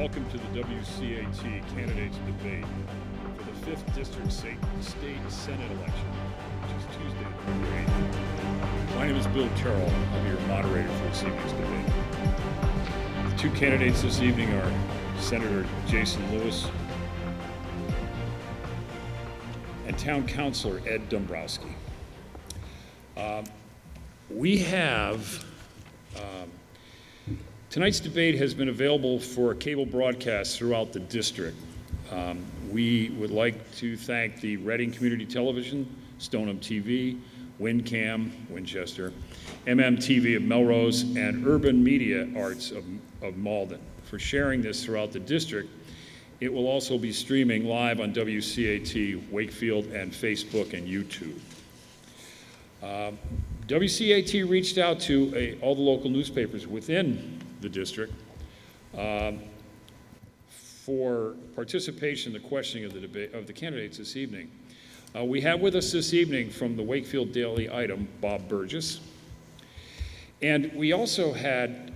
Welcome to the WCAT Candidates Debate for the 5th District State Senate election, which is Tuesday, November 8th. My name is Bill Carroll. I'll be your moderator for this evening's debate. The two candidates this evening are Senator Jason Lewis and Town Councilor Ed Dombroski. Tonight's debate has been available for cable broadcast throughout the district. We would like to thank the Reading Community Television, Stoneham TV, WinCam, Winchester, MMTV of Melrose, and Urban Media Arts of Malden for sharing this throughout the district. It will also be streaming live on WCAT, Wakefield, and Facebook and YouTube. WCAT reached out to all the local newspapers within the district for participation in the questioning of the debate of the candidates this evening. We have with us this evening from the Wakefield Daily Item, Bob Burgess. And we also had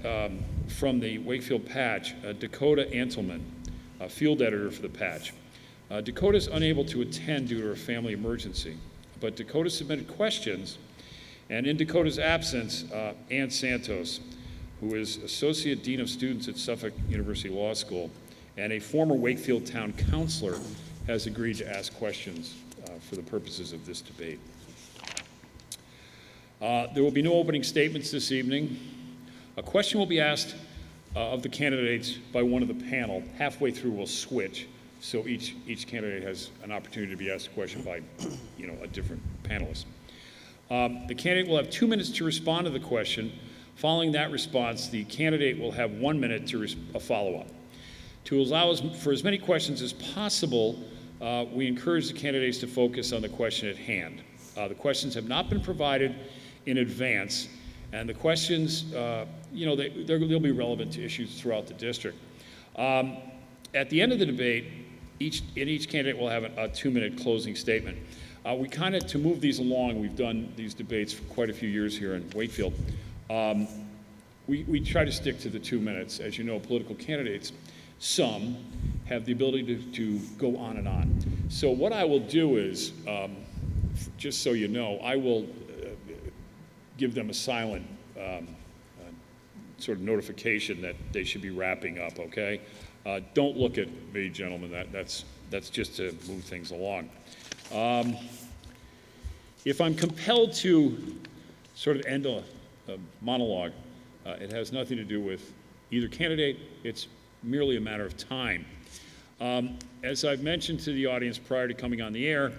from the Wakefield Patch, Dakota Antelman, a field editor for the Patch. Dakota's unable to attend due to a family emergency, but Dakota submitted questions, and in Dakota's absence, Ann Santos, who is Associate Dean of Students at Suffolk University Law School and a former Wakefield Town Councilor, has agreed to ask questions for the purposes of this debate. There will be no opening statements this evening. A question will be asked of the candidates by one of the panel. Halfway through we'll switch, so each candidate has an opportunity to be asked a question by a different panelist. The candidate will have 2 minutes to respond to the question. Following that response, the candidate will have 1 minute to a follow-up. To allow for as many questions as possible, we encourage the candidates to focus on the question at hand. The questions have not been provided in advance, and the questions, they'll be relevant to issues throughout the district. At the end of the debate, each candidate will have a 2-minute closing statement. To move these along, we've done these debates for quite a few years here in Wakefield. We try to stick to the 2 minutes. As you know, political candidates, some have the ability to go on and on. So what I will do is, just so you know, I will give them a silent sort of notification that they should be wrapping up, okay? Don't look at me, gentlemen. That's just to move things along. If I'm compelled to sort of end a monologue, it has nothing to do with either candidate. It's merely a matter of time. As I've mentioned to the audience prior to coming on the air,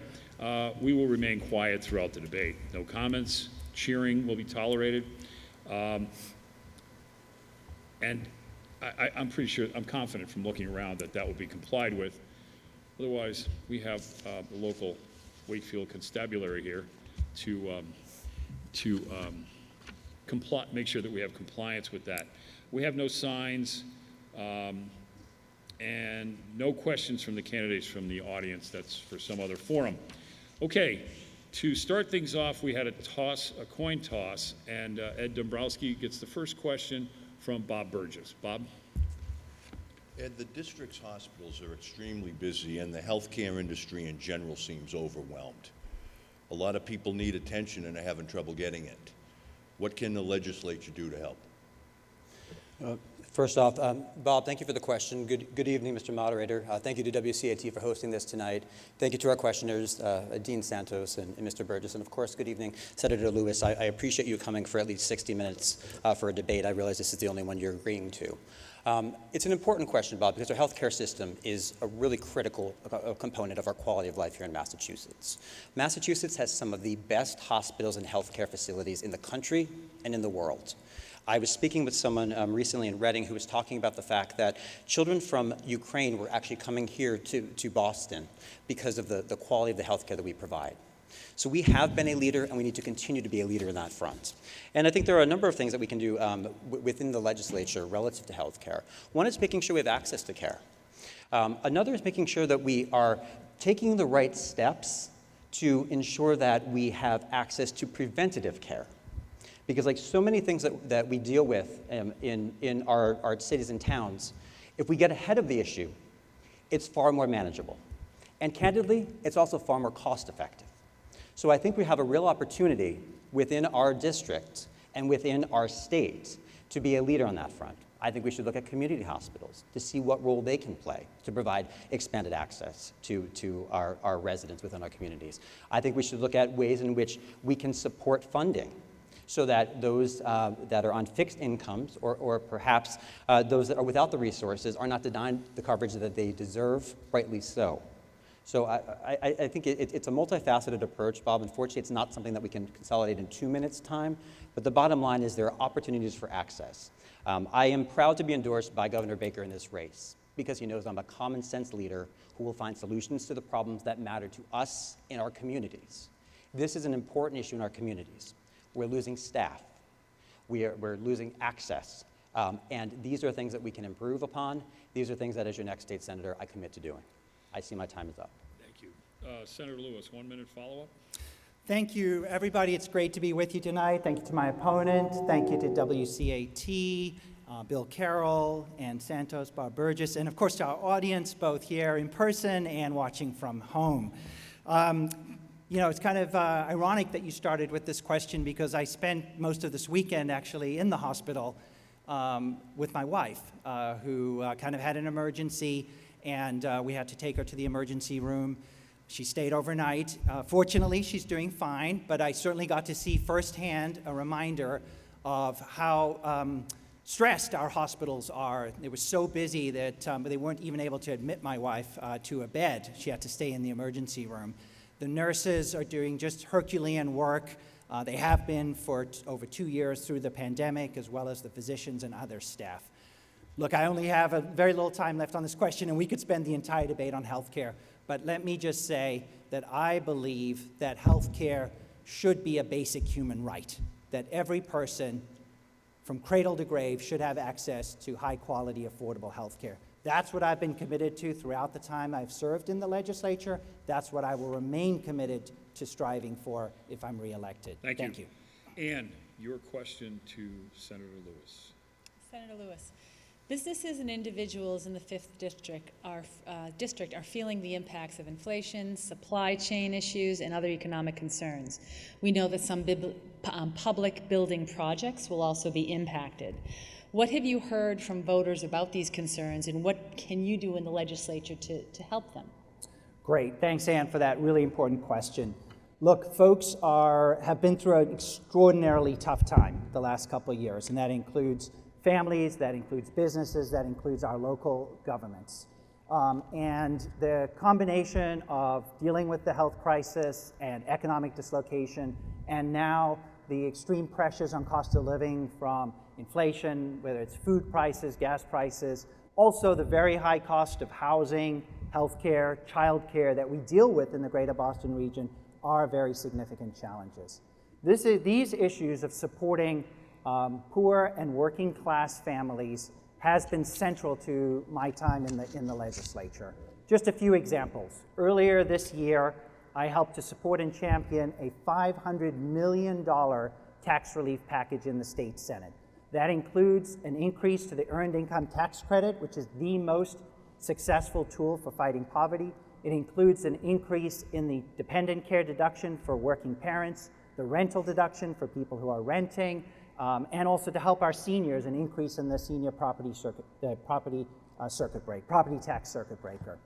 we will remain quiet throughout the debate. No comments, cheering will be tolerated. And I'm pretty sure, I'm confident from looking around that will be complied with. Otherwise, we have the local Wakefield constabulary here to make sure that we have compliance with that. We have no signs and no questions from the candidates from the audience. That's for some other forum. Okay, to start things off, we had a coin toss, and Ed Dombroski gets the first question from Bob Burgess. Bob? Ed, the district's hospitals are extremely busy, and the healthcare industry in general seems overwhelmed. A lot of people need attention and are having trouble getting it. What can the legislature do to help? First off, Bob, thank you for the question. Good evening, Mr. Moderator. Thank you to WCAT for hosting this tonight. Thank you to our questioners, Dean Santos and Mr. Burgess. And of course, good evening, Senator Lewis. I appreciate you coming for at least 60 minutes for a debate. I realize this is the only one you're agreeing to. It's an important question, Bob, because our healthcare system is a really critical component of our quality of life here in Massachusetts. Massachusetts has some of the best hospitals and healthcare facilities in the country and in the world. I was speaking with someone recently in Reading who was talking about the fact that children from Ukraine were actually coming here to Boston because of the quality of the healthcare that we provide. So we have been a leader, and we need to continue to be a leader in that front. And I think there are a number of things that we can do within the legislature relative to healthcare. One is making sure we have access to care. Another is making sure that we are taking the right steps to ensure that we have access to preventative care. Because like so many things that we deal with in our cities and towns, If we get ahead of the issue, it's far more manageable. And candidly, it's also far more cost-effective. So I think we have a real opportunity within our district and within our state to be a leader on that front. I think we should look at community hospitals to see what role they can play to provide expanded access to our residents within our communities. I think we should look at ways in which we can support funding so that those that are on fixed incomes or perhaps those that are without the resources are not denied the coverage that they deserve, rightly so. So I think it's a multifaceted approach, Bob. Unfortunately, it's not something that we can consolidate in 2 minutes' time, but the bottom line is there are opportunities for access. I am proud to be endorsed by Governor Baker in this race because he knows I'm a common sense leader who will find solutions to the problems that matter to us in our communities. This is an important issue in our communities. We're losing staff. We're losing access. And these are things that we can improve upon. These are things that, as your next state senator, I commit to doing. I see my time is up. Thank you. Senator Lewis, 1 minute follow-up. Thank you, everybody. It's great to be with you tonight. Thank you to my opponent. Thank you to WCAT, Bill Carroll, and Santos, Bob Burgess, and of course to our audience, both here in person and watching from home. You know, it's kind of ironic that you started with this question because I spent most of this weekend actually in the hospital with my wife, who kind of had an emergency, and we had to take her to the emergency room. She stayed overnight. Fortunately, she's doing fine, but I certainly got to see firsthand a reminder of how stressed our hospitals are. It was so busy that they weren't even able to admit my wife to a bed. She had to stay in the emergency room. The nurses are doing just Herculean work. They have been for over 2 years through the pandemic, as well as the physicians and other staff. Look, I only have a very little time left on this question, and we could spend the entire debate on health care. But let me just say that I believe that health care should be a basic human right, that every person from cradle to grave should have access to high-quality, affordable health care. That's what I've been committed to throughout the time I've served in the legislature. That's what I will remain committed to striving for if I'm reelected. Thank you. Ann, your question to Senator Lewis. Senator Lewis, businesses and individuals in the 5th District are feeling the impacts of inflation, supply chain issues, and other economic concerns. We know that some public building projects will also be impacted. What have you heard from voters about these concerns, and what can you do in the legislature to help them? Great. Thanks, Ann, for that really important question. Look, folks have been through an extraordinarily tough time the last couple of years, and that includes families, that includes businesses, that includes our local governments. And the combination of dealing with the health crisis and economic dislocation, and now the extreme pressures on cost of living from inflation, whether it's food prices, gas prices, also the very high cost of housing, healthcare, childcare that we deal with in the greater Boston region are very significant challenges. These issues of supporting poor and working class families has been central to my time in the legislature. Just a few examples. Earlier this year, I helped to support and champion a $500 million tax relief package in the state Senate. That includes an increase to the Earned Income Tax Credit, which is the most successful tool for fighting poverty. It includes an increase in the dependent care deduction for working parents, the rental deduction for people who are renting, and also to help our seniors, an increase in the senior property tax circuit breaker.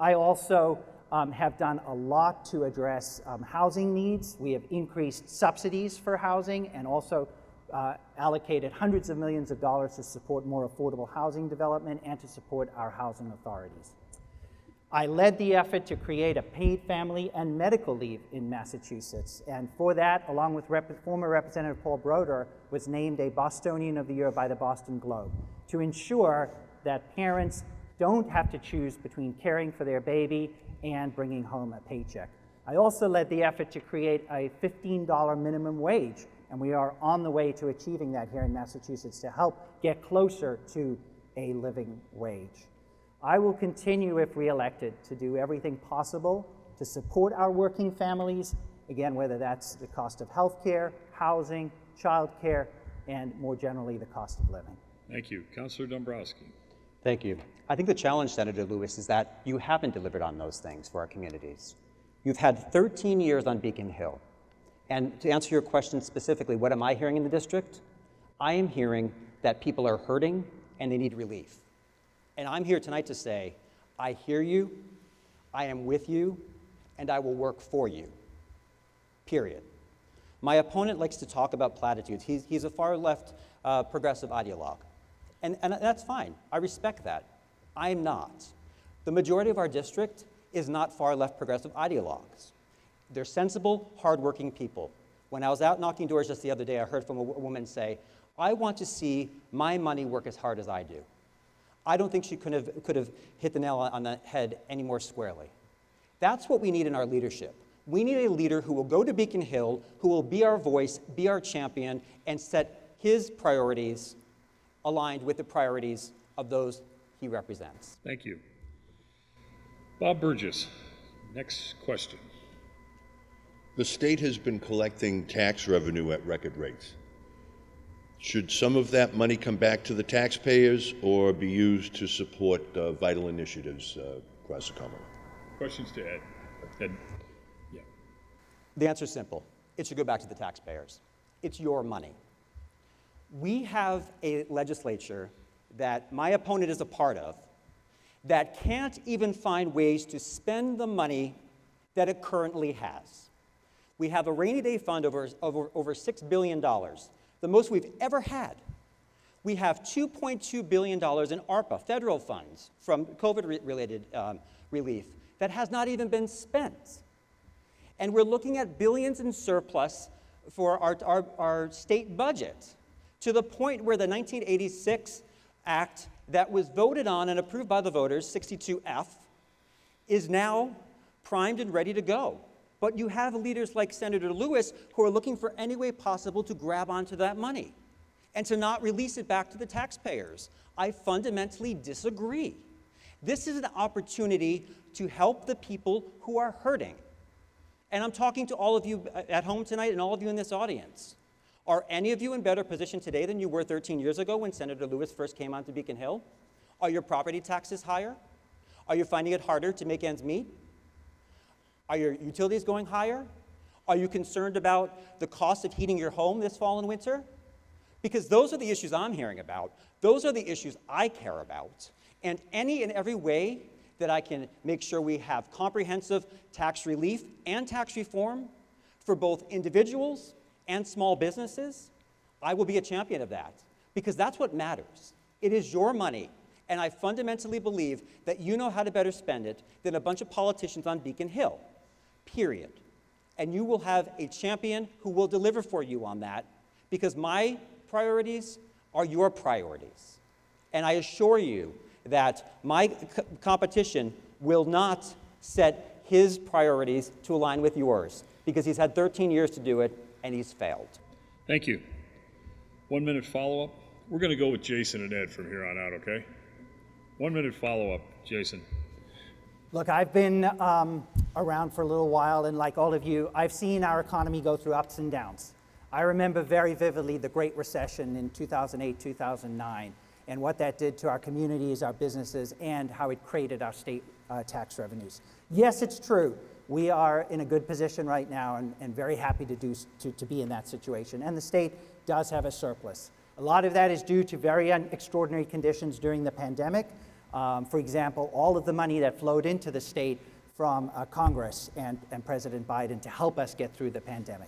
I also have done a lot to address housing needs. We have increased subsidies for housing and also allocated hundreds of millions of dollars to support more affordable housing development and to support our housing authorities. I led the effort to create a paid family and medical leave in Massachusetts, and for that, along with former Representative Paul Broder, was named a Bostonian of the Year by the Boston Globe to ensure that parents don't have to choose between caring for their baby and bringing home a paycheck. I also led the effort to create a $15 minimum wage, and we are on the way to achieving that here in Massachusetts to help get closer to a living wage. I will continue, if reelected, to do everything possible to support our working families, again, whether that's the cost of health care, housing, child care, and more generally, the cost of living. Thank you. Councilor Dombroski. Thank you. I think the challenge, Senator Lewis, is that you haven't delivered on those things for our communities. You've had 13 years on Beacon Hill. And to answer your question specifically, what am I hearing in the district? I am hearing that people are hurting and they need relief. And I'm here tonight to say, I hear you, I am with you, and I will work for you. Period. My opponent likes to talk about platitudes. He's a far left progressive ideologue. And that's fine. I respect that. I'm not. The majority of our district is not far left progressive ideologues. They're sensible, hardworking people. When I was out knocking doors just the other day, I heard from a woman say, I want to see my money work as hard as I do. I don't think she could have hit the nail on the head any more squarely. That's what we need in our leadership. We need a leader who will go to Beacon Hill, who will be our voice, be our champion, and set his priorities aligned with the priorities of those he represents. Thank you. Bob Burgess, next question. The state has been collecting tax revenue at record rates. Should some of that money come back to the taxpayers or be used to support vital initiatives across the Commonwealth? Questions to Ed. Ed, yeah. The answer is simple. It should go back to the taxpayers. It's your money. We have a legislature that my opponent is a part of that can't even find ways to spend the money that it currently has. We have a rainy day fund over $6 billion, the most we've ever had. We have $2.2 billion in ARPA, federal funds, from COVID-related relief that has not even been spent. And we're looking at billions in surplus for our state budget, to the point where the 1986 Act that was voted on and approved by the voters, 62F, is now primed and ready to go. But you have leaders like Senator Lewis who are looking for any way possible to grab onto that money and to not release it back to the taxpayers. I fundamentally disagree. This is an opportunity to help the people who are hurting. And I'm talking to all of you at home tonight and all of you in this audience. Are any of you in better position today than you were 13 years ago when Senator Lewis first came onto Beacon Hill? Are your property taxes higher? Are you finding it harder to make ends meet? Are your utilities going higher? Are you concerned about the cost of heating your home this fall and winter? Because those are the issues I'm hearing about. Those are the issues I care about. And any and every way that I can make sure we have comprehensive tax relief and tax reform for both individuals and small businesses, I will be a champion of that, because that's what matters. It is your money, and I fundamentally believe that you know how to better spend it than a bunch of politicians on Beacon Hill, period. And you will have a champion who will deliver for you on that, because my priorities are your priorities. And I assure you that my competition will not set his priorities to align with yours, because he's had 13 years to do it, and he's failed. Thank you. 1 minute follow-up. We're going to go with Jason and Ed from here on out, okay? 1 minute follow-up, Jason. Look, I've been around for a little while, and like all of you, I've seen our economy go through ups and downs. I remember very vividly the Great Recession in 2008, 2009, and what that did to our communities, our businesses, and how it created our state tax revenues. Yes, it's true. We are in a good position right now and very happy to be in that situation. And the state does have a surplus. A lot of that is due to very extraordinary conditions during the pandemic. For example, all of the money that flowed into the state from Congress and President Biden to help us get through the pandemic.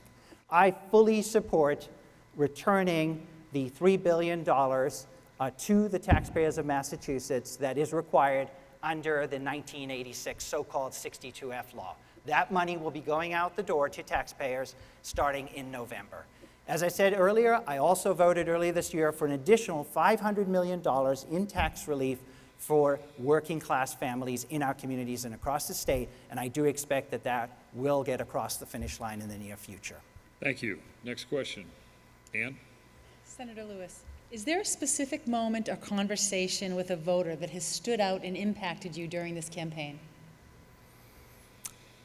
I fully support returning the $3 billion to the taxpayers of Massachusetts that is required under the 1986 so-called 62F law. That money will be going out the door to taxpayers starting in November. As I said earlier, I also voted earlier this year for an additional $500 million in tax relief for working class families in our communities and across the state, and I do expect that that will get across the finish line in the near future. Thank you. Next question. Ann? Senator Lewis, is there a specific moment or conversation with a voter that has stood out and impacted you during this campaign?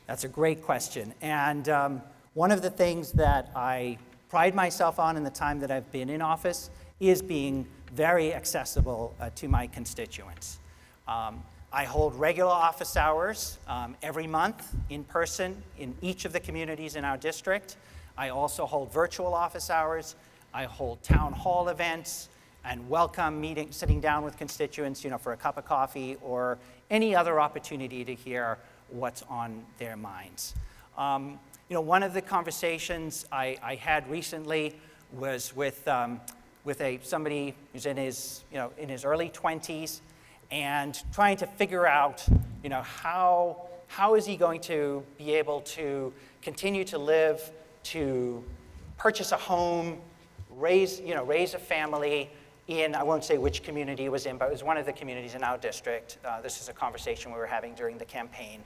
That's a great question. And one of the things that I pride myself on in the time that I've been in office is being very accessible to my constituents. I hold regular office hours every month in person in each of the communities in our district. I also hold virtual office hours. I hold town hall events and welcome meetings, sitting down with constituents, for a cup of coffee or any other opportunity to hear what's on their minds. One of the conversations I had recently was with somebody who's in his early 20s and trying to figure out, how is he going to be able to continue to live, to purchase a home, raise a family in, I won't say which community it was in, but it was one of the communities in our district. This is a conversation we were having during the campaign.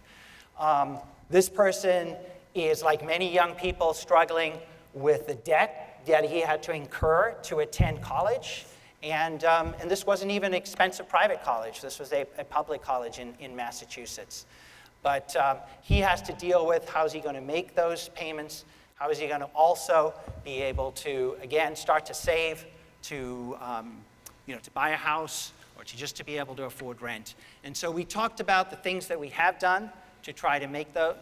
This person is, like many young people, struggling with the debt that he had to incur to attend college. And this wasn't even an expensive private college. This was a public college in Massachusetts. But he has to deal with how is he going to make those payments, how is he going to also be able to, again, start to save to buy a house or to be able to afford rent. And so we talked about the things that we have done to try to make the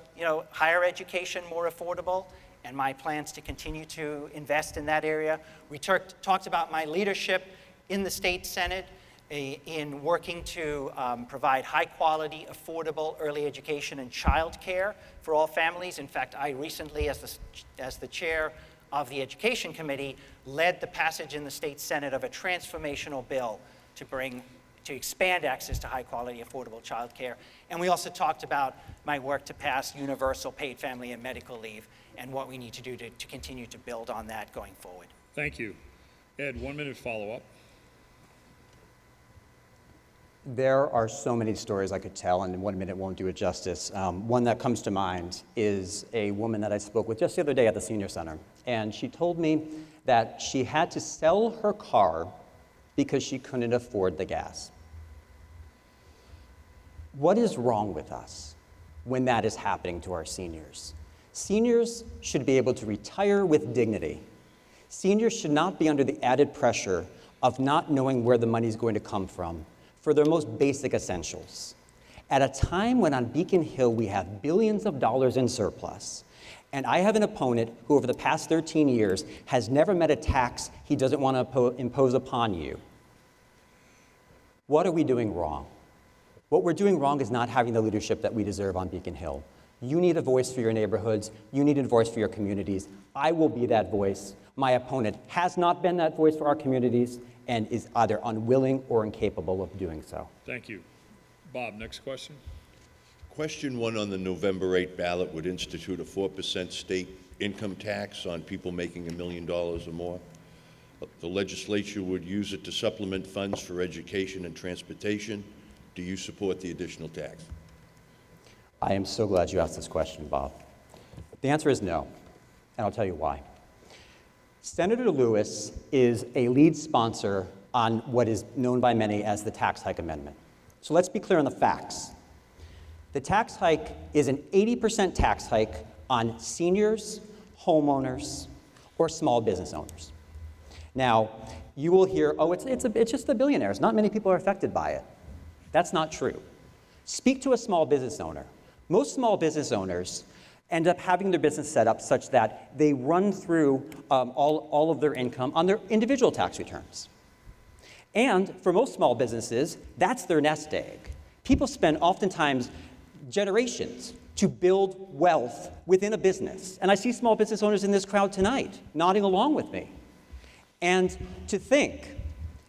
higher education more affordable, and my plans to continue to invest in that area. We talked about my leadership in the state Senate in working to provide high-quality, affordable early education and child care for all families. In fact, I recently, as the chair of the Education Committee, led the passage in the state Senate of a transformational bill to expand access to high-quality, affordable child care. And we also talked about my work to pass universal paid family and medical leave and what we need to do to continue to build on that going forward. Thank you. Ed, 1 minute follow-up. There are so many stories I could tell, and in 1 minute won't do it justice. One that comes to mind is a woman that I spoke with just the other day at the senior center. And she told me that she had to sell her car because she couldn't afford the gas. What is wrong with us when that is happening to our seniors? Seniors should be able to retire with dignity. Seniors should not be under the added pressure of not knowing where the money is going to come from for their most basic essentials. At a time when on Beacon Hill we have billions of dollars in surplus, and I have an opponent who over the past 13 years has never met a tax he doesn't want to impose upon you. What are we doing wrong? What we're doing wrong is not having the leadership that we deserve on Beacon Hill. You need a voice for your neighborhoods. You need a voice for your communities. I will be that voice. My opponent has not been that voice for our communities and is either unwilling or incapable of doing so. Thank you. Bob, next question. Question 1 on the November 8 ballot would institute a 4% state income tax on people making $1 million or more. The legislature would use it to supplement funds for education and transportation. Do you support the additional tax? I am so glad you asked this question, Bob. The answer is no, and I'll tell you why. Senator Lewis is a lead sponsor on what is known by many as the tax hike amendment. So let's be clear on the facts. The tax hike is an 80% tax hike on seniors, homeowners, or small business owners. Now, you will hear, oh, it's just the billionaires. Not many people are affected by it. That's not true. Speak to a small business owner. Most small business owners end up having their business set up such that they run through all of their income on their individual tax returns. And for most small businesses, that's their nest egg. People spend oftentimes generations to build wealth within a business. And I see small business owners in this crowd tonight nodding along with me. And to think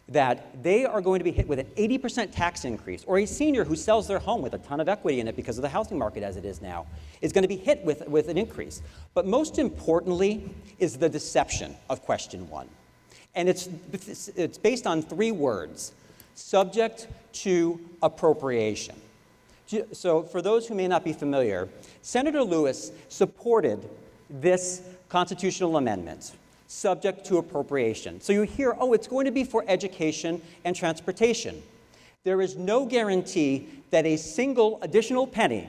that they are going to be hit with an 80% tax increase, or a senior who sells their home with a ton of equity in it because of the housing market as it is now, is going to be hit with an increase. But most importantly is the deception of question 1. And it's based on 3 words: subject to appropriation. So for those who may not be familiar, Senator Lewis supported this constitutional amendment, subject to appropriation. So you hear, oh, it's going to be for education and transportation. There is no guarantee that a single additional penny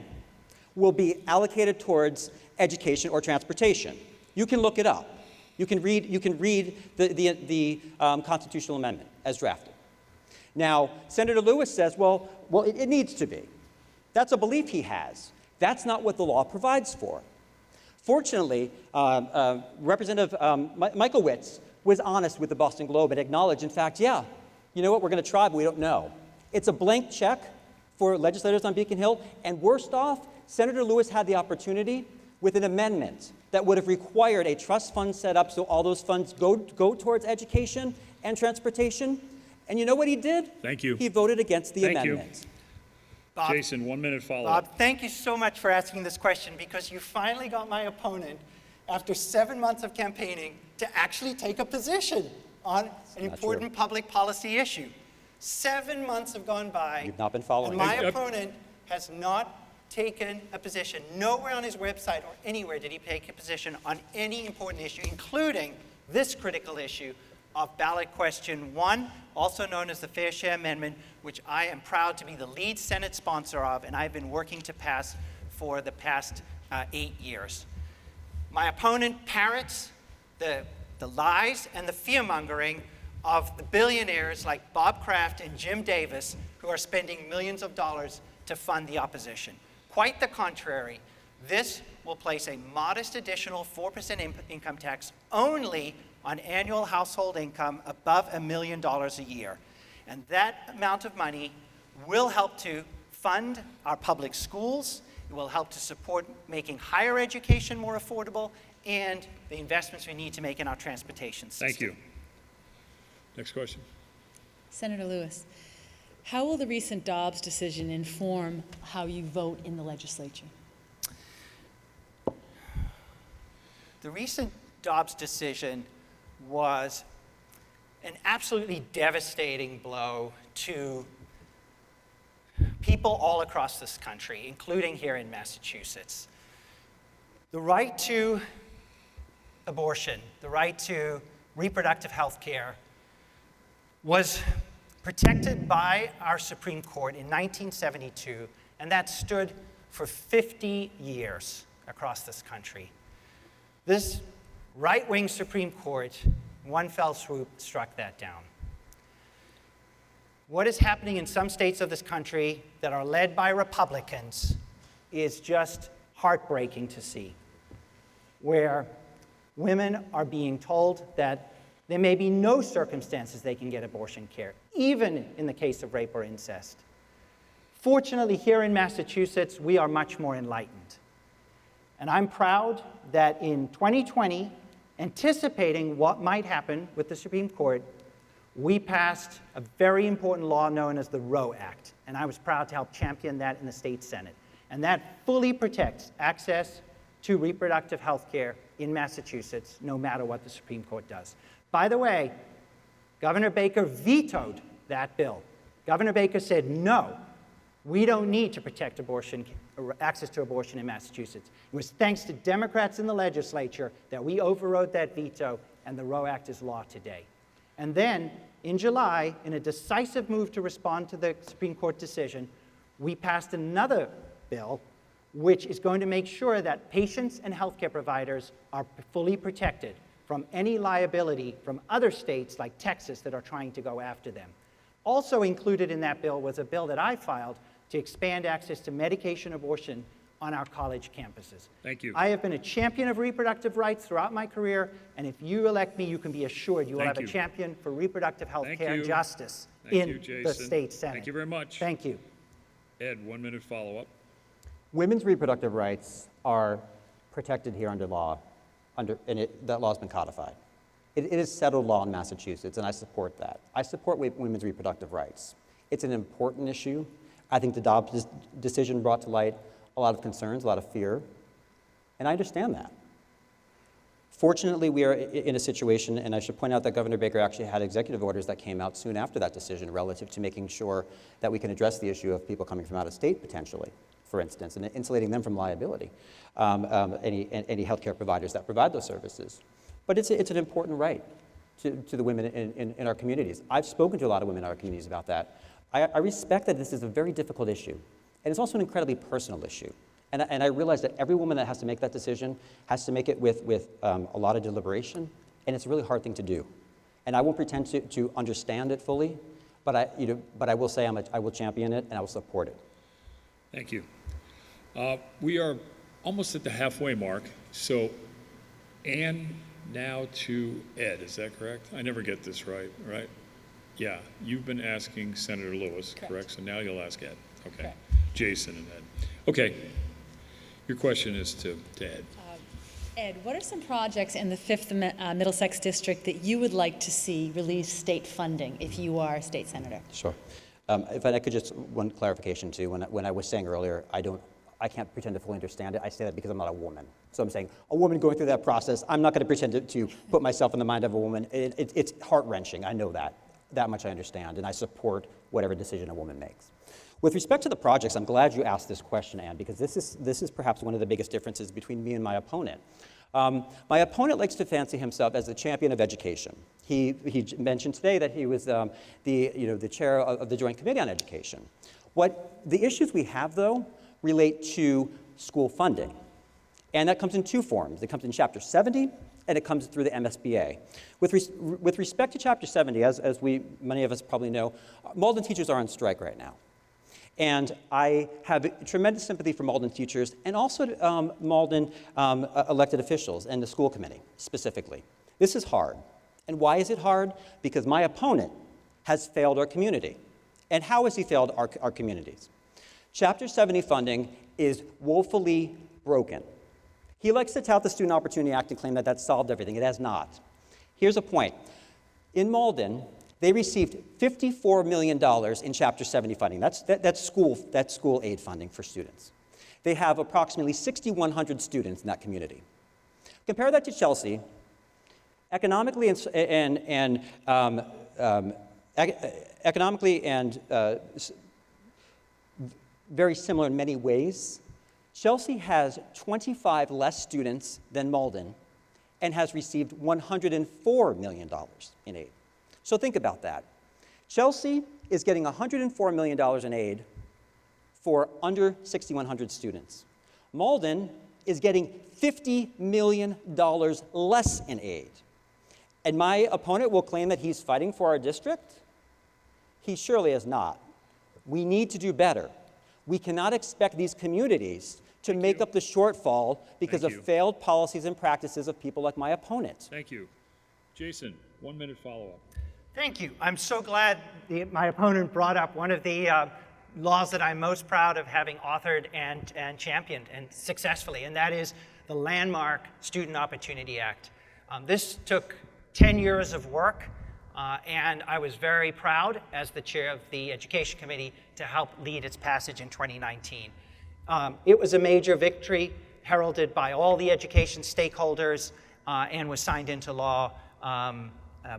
will be allocated towards education or transportation. You can look it up. You can read the constitutional amendment as drafted. Now, Senator Lewis says, well, it needs to be. That's a belief he has. That's not what the law provides for. Fortunately, Representative Michael Witz was honest with the Boston Globe and acknowledged, in fact, yeah, you know what, we're going to try, but we don't know. It's a blank check for legislators on Beacon Hill, and worst off, Senator Lewis had the opportunity with an amendment that would have required a trust fund set up so all those funds go towards education and transportation. And you know what he did? Thank you. He voted against the Thank you. amendment. Bob, Jason, 1 minute follow-up. Bob, thank you so much for asking this question, because you finally got my opponent, after 7 months of campaigning, to actually take a position on an important public policy issue. 7 months have gone by. You've not been following. And my opponent has not taken a position. Nowhere on his website or anywhere did he take a position on any important issue, including this critical issue of ballot question 1, also known as the Fair Share Amendment, which I am proud to be the lead Senate sponsor of, and I've been working to pass for the past 8 years. My opponent parrots the lies and the fear-mongering of the billionaires like Bob Kraft and Jim Davis, who are spending millions of dollars to fund the opposition. Quite the contrary, this will place a modest additional 4% income tax only on annual household income above $1 million a year. And that amount of money will help to fund our public schools, it will help to support making higher education more affordable, and the investments we need to make in our transportation system. Thank you. Next question. Senator Lewis, how will the recent Dobbs decision inform how you vote in the legislature? The recent Dobbs decision was an absolutely devastating blow to people all across this country, including here in Massachusetts. The right to abortion, the right to reproductive health care, was protected by our Supreme Court in 1972, and that stood for 50 years across this country. This right-wing Supreme Court, in one fell swoop, struck that down. What is happening in some states of this country that are led by Republicans is just heartbreaking to see, where women are being told that there may be no circumstances they can get abortion care, even in the case of rape or incest. Fortunately, here in Massachusetts, we are much more enlightened. And I'm proud that in 2020, anticipating what might happen with the Supreme Court, we passed a very important law known as the Roe Act. And I was proud to help champion that in the state Senate. And that fully protects access to reproductive health care in Massachusetts, no matter what the Supreme Court does. By the way, Governor Baker vetoed that bill. Governor Baker said, no, we don't need to protect abortion, access to abortion in Massachusetts. It was thanks to Democrats in the legislature that we overrode that veto, and the Roe Act is law today. And then, in July, in a decisive move to respond to the Supreme Court decision, we passed another bill which is going to make sure that patients and healthcare providers are fully protected from any liability from other states like Texas that are trying to go after them. Also included in that bill was a bill that I filed to expand access to medication abortion on our college campuses. Thank you. I have been a champion of reproductive rights throughout my career, and if you elect me, you can be assured you will have a champion for reproductive health care and justice in the state Senate. Thank you very much. Thank you. Ed, 1 minute follow-up. Women's reproductive rights are protected here under law, that law has been codified. It is settled law in Massachusetts, and I support that. I support women's reproductive rights. It's an important issue. I think the Dobbs decision brought to light a lot of concerns, a lot of fear, and I understand that. Fortunately, we are in a situation, and I should point out that Governor Baker actually had executive orders that came out soon after that decision relative to making sure that we can address the issue of people coming from out of state, potentially, for instance, and insulating them from liability, any healthcare providers that provide those services. But it's an important right to the women in our communities. I've spoken to a lot of women in our communities about that. I respect that this is a very difficult issue, and it's also an incredibly personal issue. And I realize that every woman that has to make that decision has to make it with a lot of deliberation and it's a really hard thing to do. And I won't pretend to understand it fully, but I will say I will champion it and I will support it. Thank you. We are almost at the halfway mark, so Ann now to Ed, is that correct? I never get this right? Yeah, you've been asking Senator Lewis, correct? So now you'll ask Ed. Okay. Correct. Jason and Ed. Okay. Your question is to Ed. Ed, what are some projects in the 5th Middlesex District that you would like to see release state funding if you are a state senator? Sure. If I could just, one clarification too, when I was saying earlier, I can't pretend to fully understand it. I say that because I'm not a woman. So I'm saying, a woman going through that process, I'm not going to pretend to put myself in the mind of a woman. It's heart-wrenching, I know that. That much I understand, and I support whatever decision a woman makes. With respect to the projects, I'm glad you asked this question, Ann, because this is perhaps one of the biggest differences between me and my opponent. My opponent likes to fancy himself as the champion of education. He mentioned today that he was the chair of the Joint Committee on Education. The issues we have, though, relate to school funding. And that comes in two forms. It comes in Chapter 70, and it comes through the MSBA. With respect to Chapter 70, as many of us probably know, Malden teachers are on strike right now. And I have tremendous sympathy for Malden teachers and also Malden elected officials and the school committee specifically. This is hard. And why is it hard? Because my opponent has failed our community. And how has he failed our communities? Chapter 70 funding is woefully broken. He likes to tout the Student Opportunity Act and claim that that solved everything. It has not. Here's a point. In Malden, they received $54 million in Chapter 70 funding. That's school aid funding for students. They have approximately 6,100 students in that community. Compare that to Chelsea. Economically and very similar in many ways. Chelsea has 25 less students than Malden and has received $104 million in aid. So think about that. Chelsea is getting $104 million in aid for under 6,100 students. Malden is getting $50 million less in aid. And my opponent will claim that he's fighting for our district? He surely is not. We need to do better. We cannot expect these communities to make up the shortfall because of failed policies and practices of people like my opponent. Thank you. Jason, 1 minute follow-up. Thank you. I'm so glad my opponent brought up one of the laws that I'm most proud of having authored and championed and successfully, and that is the landmark Student Opportunity Act. This took 10 years of work, and I was very proud as the chair of the Education Committee to help lead its passage in 2019. It was a major victory heralded by all the education stakeholders and was signed into law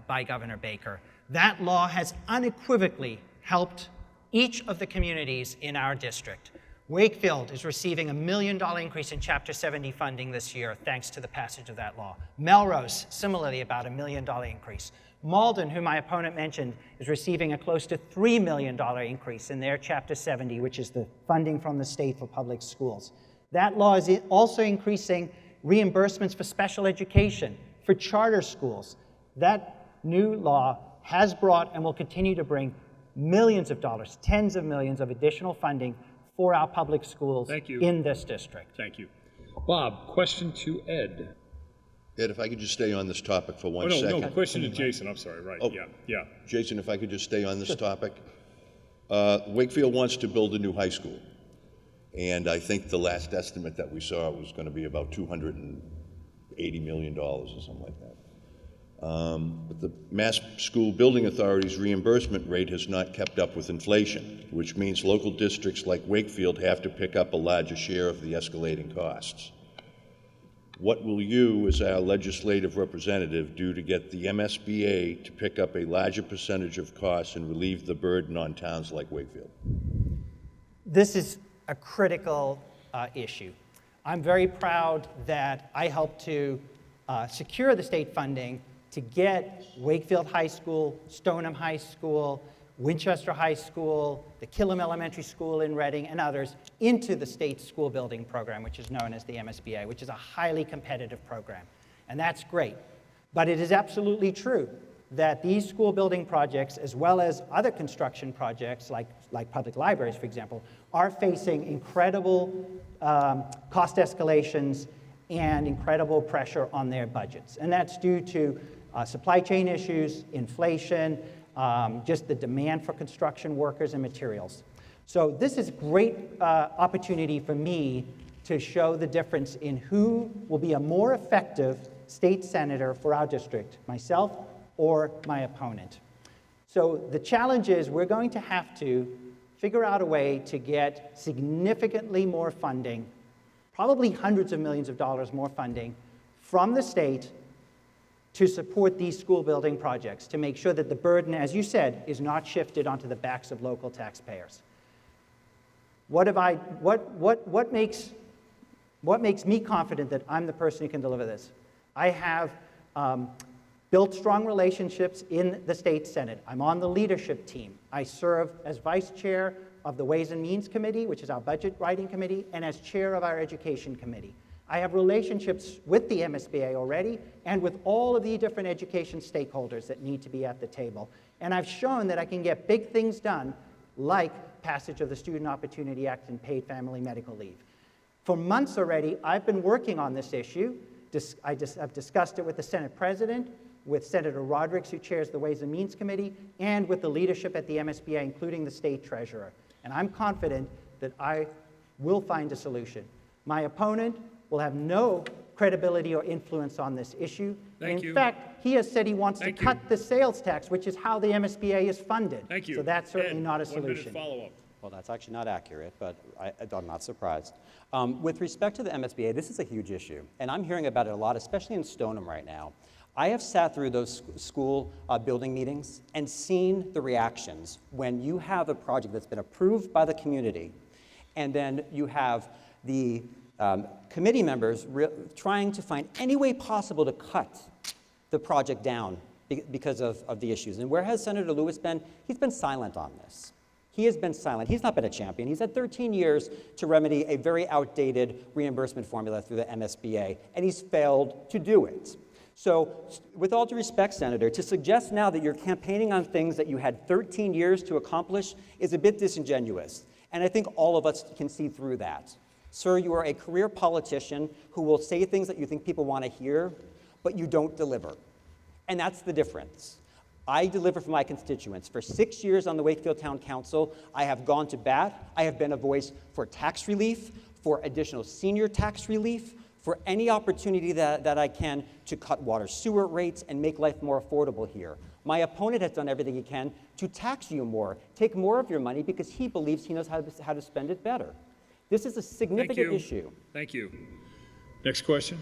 by Governor Baker. That law has unequivocally helped each of the communities in our district. Wakefield is receiving $1 million increase in Chapter 70 funding this year, thanks to the passage of that law. Melrose, similarly, about $1 million increase. Malden, whom my opponent mentioned, is receiving a close to $3 million increase in their Chapter 70, which is the funding from the state for public schools. That law is also increasing reimbursements for special education, for charter schools. That new law has brought and will continue to bring millions of dollars, tens of millions of additional funding for our public schools in this district. Thank you. Bob, question to Ed. Ed, if I could just stay on this topic for one second. No, question to Jason. I'm sorry, right, yeah. Jason, if I could just stay on this topic. Wakefield wants to build a new high school. And I think the last estimate that we saw was going to be about $280 million or something like that. But the Mass School Building Authority's reimbursement rate has not kept up with inflation, which means local districts like Wakefield have to pick up a larger share of the escalating costs. What will you, as our legislative representative, do to get the MSBA to pick up a larger percentage of costs and relieve the burden on towns like Wakefield? This is a critical issue. I'm very proud that I helped to secure the state funding to get Wakefield High School, Stoneham High School, Winchester High School, the Killam Elementary School in Reading, and others into the state school building program, which is known as the MSBA, which is a highly competitive program. And that's great. But it is absolutely true that these school building projects, as well as other construction projects like public libraries, for example, are facing incredible cost escalations and incredible pressure on their budgets. And that's due to supply chain issues, inflation, just the demand for construction workers and materials. So this is a great opportunity for me to show the difference in who will be a more effective state senator for our district, myself or my opponent. So the challenge is we're going to have to figure out a way to get significantly more funding, probably hundreds of millions of dollars more funding from the state to support these school building projects, to make sure that the burden, as you said, is not shifted onto the backs of local taxpayers. What makes me confident that I'm the person who can deliver this? I have built strong relationships in the state Senate. I'm on the leadership team. I serve as vice chair of the Ways and Means Committee, which is our budget writing committee, and as chair of our education committee. I have relationships with the MSBA already and with all of the different education stakeholders that need to be at the table. And I've shown that I can get big things done, like passage of the Student Opportunity Act and paid family medical leave. For months already, I've been working on this issue. I've discussed it with the Senate President, with Senator Rodericks, who chairs the Ways and Means Committee, and with the leadership at the MSBA, including the state treasurer. And I'm confident that I will find a solution. My opponent will have no credibility or influence on this issue. Thank you. In fact, he has said he wants to Thank you. cut the sales tax, which is how the MSBA is funded. Thank you. So that's certainly Ed, not a 1 minute solution. follow-up. Well, that's actually not accurate, but I'm not surprised. With respect to the MSBA, this is a huge issue, and I'm hearing about it a lot, especially in Stoneham right now. I have sat through those school building meetings and seen the reactions when you have a project that's been approved by the community, and then you have the committee members trying to find any way possible to cut the project down because of the issues. And where has Senator Lewis been? He's been silent on this. He has been silent. He's not been a champion. He's had 13 years to remedy a very outdated reimbursement formula through the MSBA, and he's failed to do it. So, with all due respect, Senator, to suggest now that you're campaigning on things that you had 13 years to accomplish is a bit disingenuous. And I think all of us can see through that. Sir, you are a career politician who will say things that you think people want to hear, but you don't deliver. And that's the difference. I deliver for my constituents. For 6 years on the Wakefield Town Council, I have gone to bat. I have been a voice for tax relief, for additional senior tax relief, for any opportunity that I can to cut water sewer rates and make life more affordable here. My opponent has done everything he can to tax you more, take more of your money because he believes he knows how to spend it better. This is a significant issue. Thank you. Next question.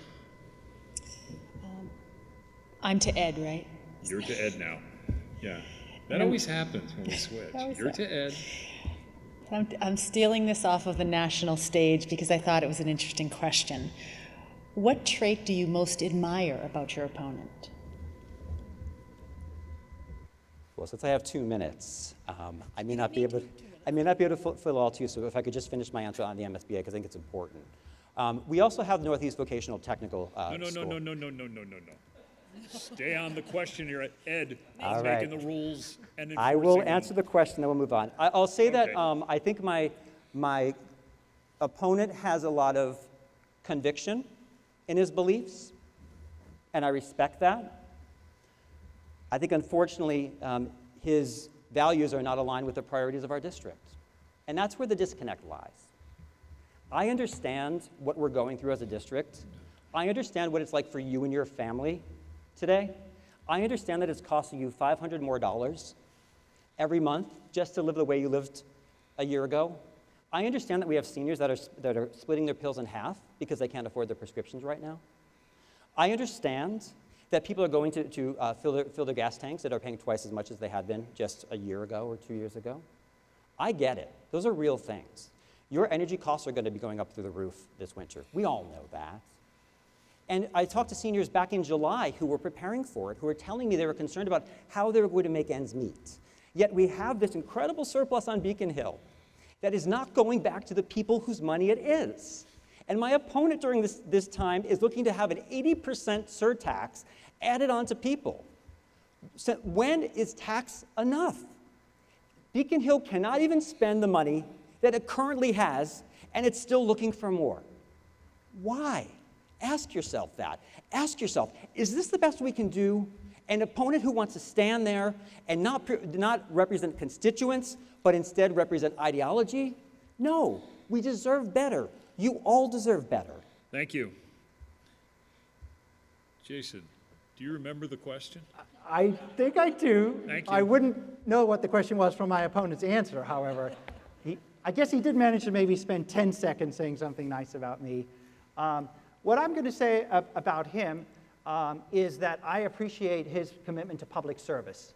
I'm to Ed, right? You're to Ed now. Yeah. That always happens when we switch. You're to Ed. I'm stealing this off of the national stage because I thought it was an interesting question. What trait do you most admire about your opponent? Well, since I have 2 minutes, I may not be able to fill all 2, so if I could just finish my answer on the MSBA, because I think it's important. We also have the Northeast Vocational Technical School. No. Stay on the question here. Ed All is right. making the rules and enforcing I will them. answer the question, then we'll move on. I'll say that Okay. I think my opponent has a lot of conviction in his beliefs, and I respect that. I think, unfortunately, his values are not aligned with the priorities of our district, and that's where the disconnect lies. I understand what we're going through as a district. I understand what it's like for you and your family today. I understand that it's costing you $500 more every month just to live the way you lived a year ago. I understand that we have seniors that are splitting their pills in half because they can't afford their prescriptions right now. I understand that people are going to fill their gas tanks that are paying twice as much as they had been just a year ago or 2 years ago. I get it. Those are real things. Your energy costs are going to be going up through the roof this winter. We all know that. And I talked to seniors back in July who were preparing for it, who were telling me they were concerned about how they were going to make ends meet. Yet we have this incredible surplus on Beacon Hill that is not going back to the people whose money it is. And my opponent during this time is looking to have an 80% surtax added on to people. So when is tax enough? Beacon Hill cannot even spend the money that it currently has, and it's still looking for more. Why? Ask yourself that. Ask yourself, is this the best we can do? An opponent who wants to stand there and not represent constituents, but instead represent ideology? No, we deserve better. You all deserve better. Thank you. Jason, do you remember the question? I think I do. Thank you. I wouldn't know what the question was from my opponent's answer, however. I guess he did manage to maybe spend 10 seconds saying something nice about me. What I'm going to say about him is that I appreciate his commitment to public service.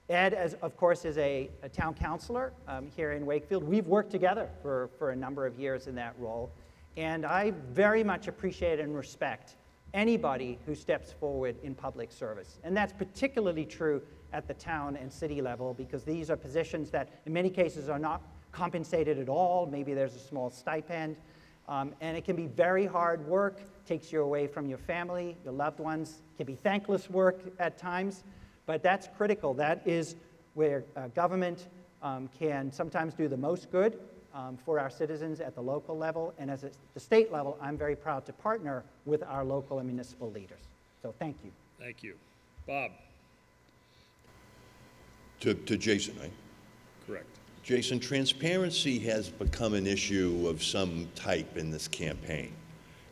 Ed, of course, is a town councilor here in Wakefield. We've worked together for a number of years in that role, and I very much appreciate and respect anybody who steps forward in public service. And that's particularly true at the town and city level, because these are positions that in many cases are not compensated at all. Maybe there's a small stipend. And it can be very hard work, takes you away from your family, your loved ones. It can be thankless work at times, but that's critical. That is where government can sometimes do the most good for our citizens at the local level. And at the state level, I'm very proud to partner with our local and municipal leaders. So thank you. Thank you. Bob? To Jason, right? Correct. Jason, transparency has become an issue of some type in this campaign.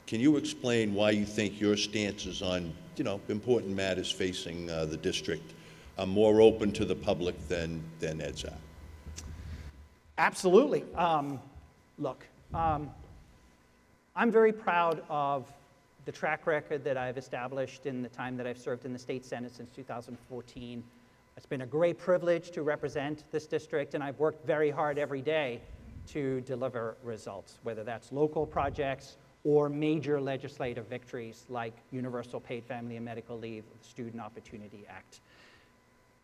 Can you explain why you think your stances on, important matters facing the district are more open to the public than Ed's are? Absolutely. Look, I'm very proud of the track record that I've established in the time that I've served in the state Senate since 2014. It's been a great privilege to represent this district, and I've worked very hard every day to deliver results, whether that's local projects or major legislative victories like universal paid family and medical leave, the Student Opportunity Act.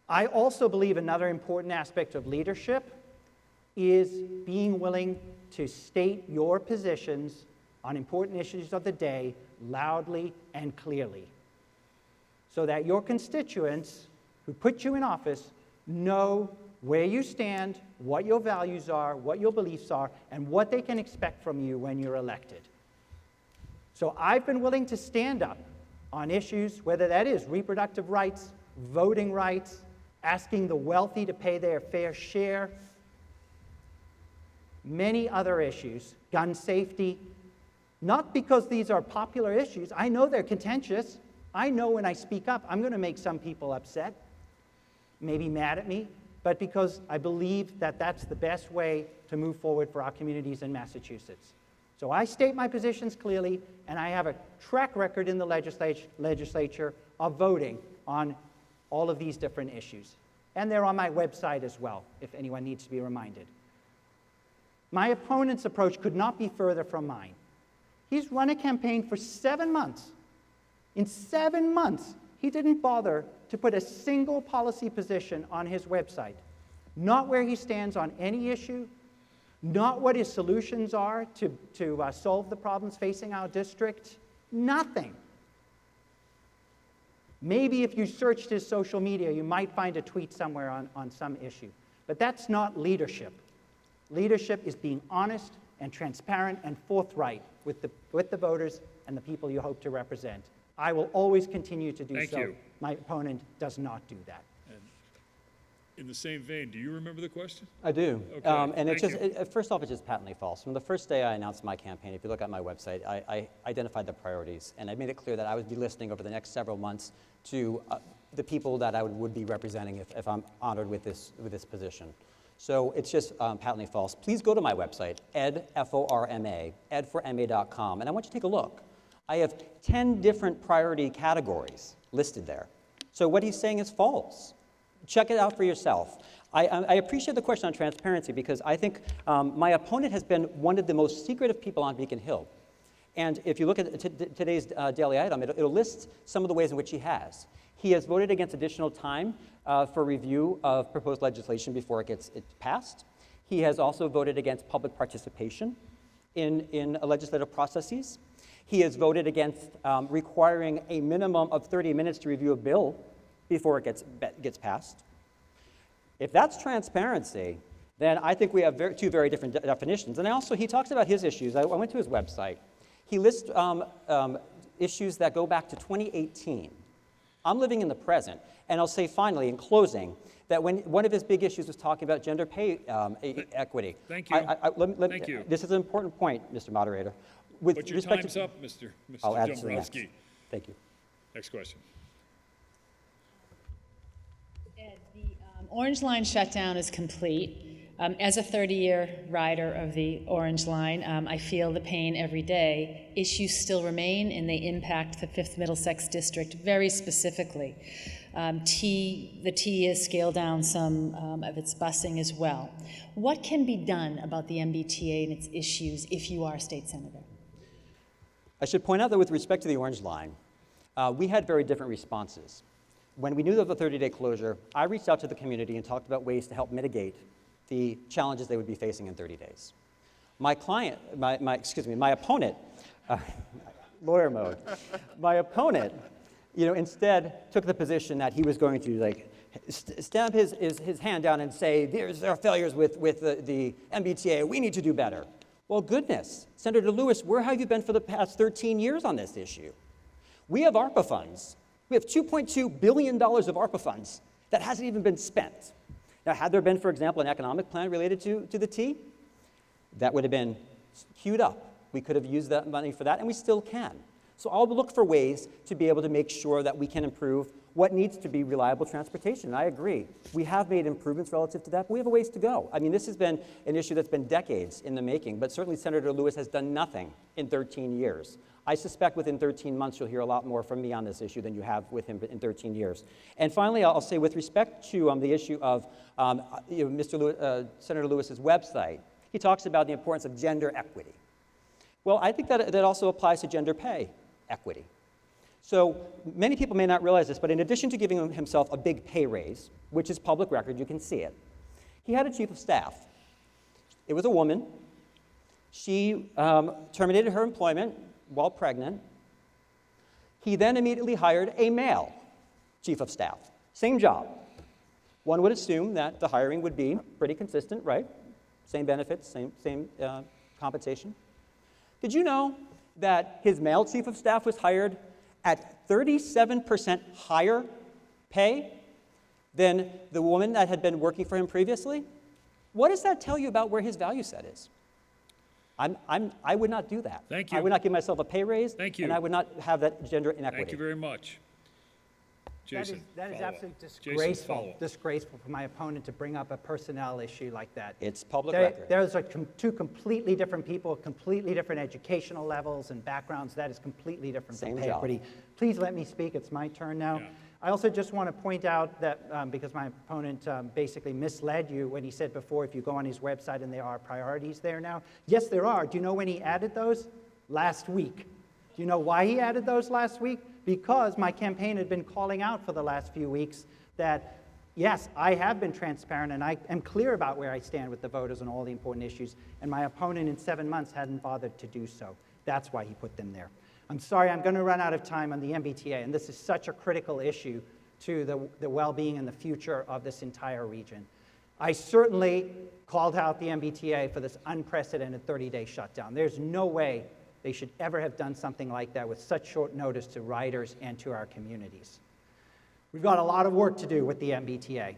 I also believe another important aspect of leadership is being willing to state your positions on important issues of the day loudly and clearly, so that your constituents who put you in office know where you stand, what your values are, what your beliefs are, and what they can expect from you when you're elected. So I've been willing to stand up on issues, whether that is reproductive rights, voting rights, asking the wealthy to pay their fair share, many other issues, gun safety, not because these are popular issues. I know they're contentious. I know when I speak up, I'm going to make some people upset, maybe mad at me, but because I believe that that's the best way to move forward for our communities in Massachusetts. So I state my positions clearly, and I have a track record in the legislature of voting on all of these different issues. And they're on my website as well, if anyone needs to be reminded. My opponent's approach could not be further from mine. He's run a campaign for 7 months. In 7 months, he didn't bother to put a single policy position on his website, not where he stands on any issue, not what his solutions are to solve the problems facing our district, nothing. Maybe if you searched his social media, you might find a tweet somewhere on some issue. But that's not leadership. Leadership is being honest and transparent and forthright with the voters and the people you hope to represent. I will always continue to do so. Thank you. My opponent does not do that. And in the same vein, do you remember the question? I do. Okay, And it's thank just, first off, it's just patently false. From the first day I announced my campaign, if you look at my website, I identified the priorities, and I made it clear that I would be listening over the next several months to the people that I would be representing if I'm honored with this position. So it's just patently false. Please go to my website, F-O-R-M-A, edforma.com, and I want you to take a look. I have 10 different priority categories listed there. So what he's saying is false. Check it out for yourself. I appreciate the question on transparency because I think my opponent has been one of the most secretive people on Beacon Hill. And if you look at today's daily item, it'll list some of the ways in which he has. He has voted against additional time for review of proposed legislation before it gets passed. He has also voted against public participation in legislative processes. He has voted against requiring a minimum of 30 minutes to review a bill before it gets passed. If that's transparency, then I think we have two very different definitions. And also, he talks about his issues. I went to his website. He lists issues that go back to 2018. I'm living in the present. And I'll say finally, in closing, that when one of his big issues was talking about gender pay equity. Thank you. Thank you. This is an important point, Mr. Moderator. But your time's up, Mr. I'll add some next. Dombroski. Thank you. Next question. Ed, the Orange Line shutdown is complete. As a 30-year rider of the Orange Line, I feel the pain every day. Issues still remain, and they impact the 5th Middlesex District very specifically. The T has scaled down some of its busing as well. What can be done about the MBTA and its issues if you are a state senator? I should point out that with respect to the Orange Line, we had very different responses. When we knew of the 30-day closure, I reached out to the community and talked about ways to help mitigate the challenges they would be facing in 30 days. My opponent, lawyer mode, my opponent, instead took the position that he was going to stamp his hand down and say, there are failures with the MBTA, we need to do better. Well, goodness, Senator Lewis, where have you been for the past 13 years on this issue? We have ARPA funds. We have $2.2 billion of ARPA funds that hasn't even been spent. Now, had there been, for example, an economic plan related to the T, that would have been queued up. We could have used that money for that, and we still can. So I'll look for ways to be able to make sure that we can improve what needs to be reliable transportation. And I agree. We have made improvements relative to that, but we have a ways to go. I mean, this has been an issue that's been decades in the making, but certainly Senator Lewis has done nothing in 13 years. I suspect within 13 months you'll hear a lot more from me on this issue than you have with him in 13 years. And finally, I'll say with respect to the issue of Senator Lewis's website, he talks about the importance of gender equity. Well, I think that also applies to gender pay equity. So many people may not realize this, but in addition to giving himself a big pay raise, which is public record, you can see it, he had a chief of staff. It was a woman. She terminated her employment while pregnant. He then immediately hired a male chief of staff. Same job. One would assume that the hiring would be pretty consistent, right? Same benefits, same compensation. Did you know that his male chief of staff was hired at 37% higher pay than the woman that had been working for him previously? What does that tell you about where his value set is? I would not do that. Thank you. I would not give myself a pay raise. Thank you. And I would not have that gender inequity. Thank you very much. Jason, That is follow-up. absolutely Jason, follow-up. disgraceful for my opponent to bring up a personnel issue like that. It's public record. Those are two completely different people, completely different educational levels and backgrounds. That is completely different Same from pay job. equity. Please let me speak. It's my turn now. Yeah. I also just want to point out that because my opponent basically misled you when he said before, if you go on his website and there are priorities there now. Yes, there are. Do you know when he added those? Last week. Do you know why he added those last week? Because my campaign had been calling out for the last few weeks that, yes, I have been transparent and I am clear about where I stand with the voters on all the important issues, and my opponent in 7 months hadn't bothered to do so. That's why he put them there. I'm sorry, I'm going to run out of time on the MBTA, and this is such a critical issue to the well-being and the future of this entire region. I certainly called out the MBTA for this unprecedented 30-day shutdown. There's no way they should ever have done something like that with such short notice to riders and to our communities. We've got a lot of work to do with the MBTA.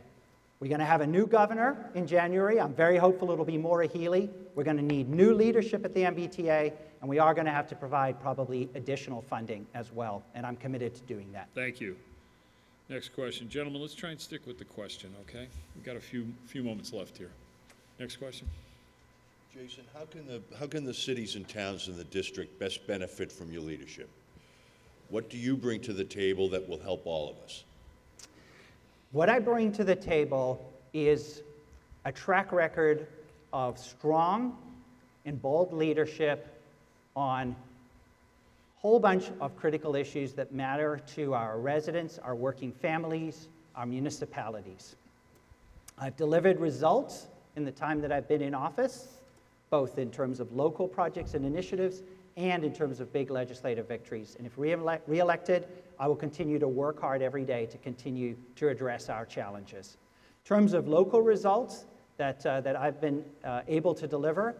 We're going to have a new governor in January. I'm very hopeful it'll be Maura Healey. We're going to need new leadership at the MBTA, and we are going to have to provide probably additional funding as well, and I'm committed to doing that. Thank you. Next question. Gentlemen, let's try and stick with the question, okay? We've got a few moments left here. Next question. Jason, how can the cities and towns in the district best benefit from your leadership? What do you bring to the table that will help all of us? What I bring to the table is a track record of strong and bold leadership on a whole bunch of critical issues that matter to our residents, our working families, our municipalities. I've delivered results in the time that I've been in office, both in terms of local projects and initiatives and in terms of big legislative victories. And if re-elected, I will continue to work hard every day to continue to address our challenges. In terms of local results that I've been able to deliver,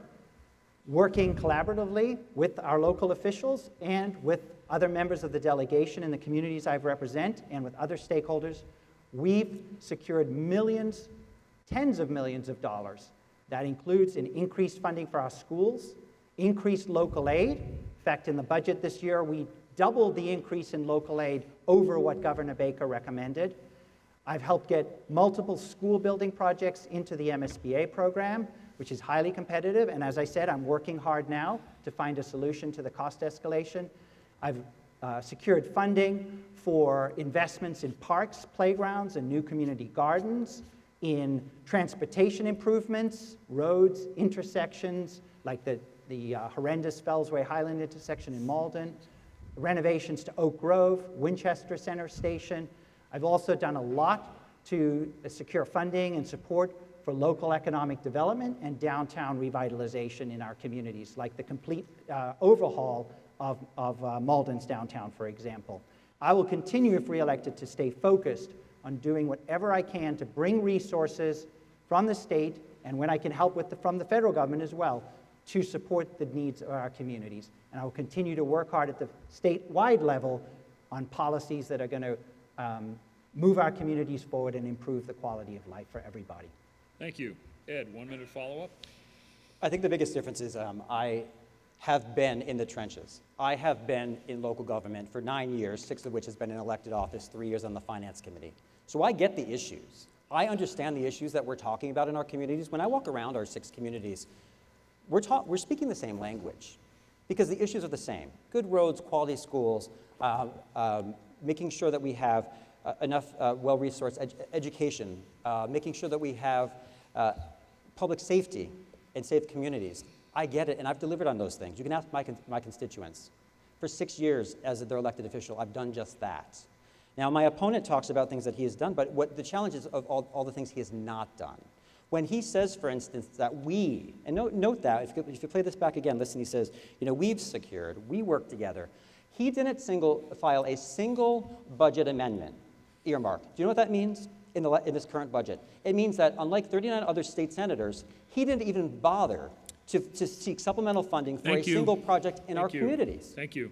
working collaboratively with our local officials and with other members of the delegation in the communities I represent and with other stakeholders, we've secured millions, tens of millions of dollars. That includes an increased funding for our schools, increased local aid. In fact, in the budget this year, we doubled the increase in local aid over what Governor Baker recommended. I've helped get multiple school building projects into the MSBA program, which is highly competitive. And as I said, I'm working hard now to find a solution to the cost escalation. I've secured funding for investments in parks, playgrounds, and new community gardens, in transportation improvements, roads, intersections, like the horrendous Fellsway Highland intersection in Malden, renovations to Oak Grove, Winchester Center Station. I've also done a lot to secure funding and support for local economic development and downtown revitalization in our communities, like the complete overhaul of Malden's downtown, for example. I will continue, if re-elected, to stay focused on doing whatever I can to bring resources from the state, and when I can help from the federal government as well, to support the needs of our communities. And I will continue to work hard at the statewide level on policies that are going to move our communities forward and improve the quality of life for everybody. Thank you. Ed, 1 minute follow-up. I think the biggest difference is I have been in the trenches. I have been in local government for 9 years, 6 of which has been in elected office, 3 years on the finance committee. So I get the issues. I understand the issues that we're talking about in our communities. When I walk around our 6 communities, we're speaking the same language because the issues are the same. Good roads, quality schools, making sure that we have enough well-resourced education, making sure that we have public safety and safe communities. I get it, and I've delivered on those things. You can ask my constituents. For 6 years as their elected official, I've done just that. Now, my opponent talks about things that he has done, but what the challenge is of all the things he has not done. When he says, for instance, that we, and note that, if you play this back again, listen, he says, we've secured, we work together. He didn't file a single budget amendment earmark. Do you know what that means in this current budget? It means that unlike 39 other state senators, he didn't even bother to seek supplemental funding for a single project in our communities. Thank you.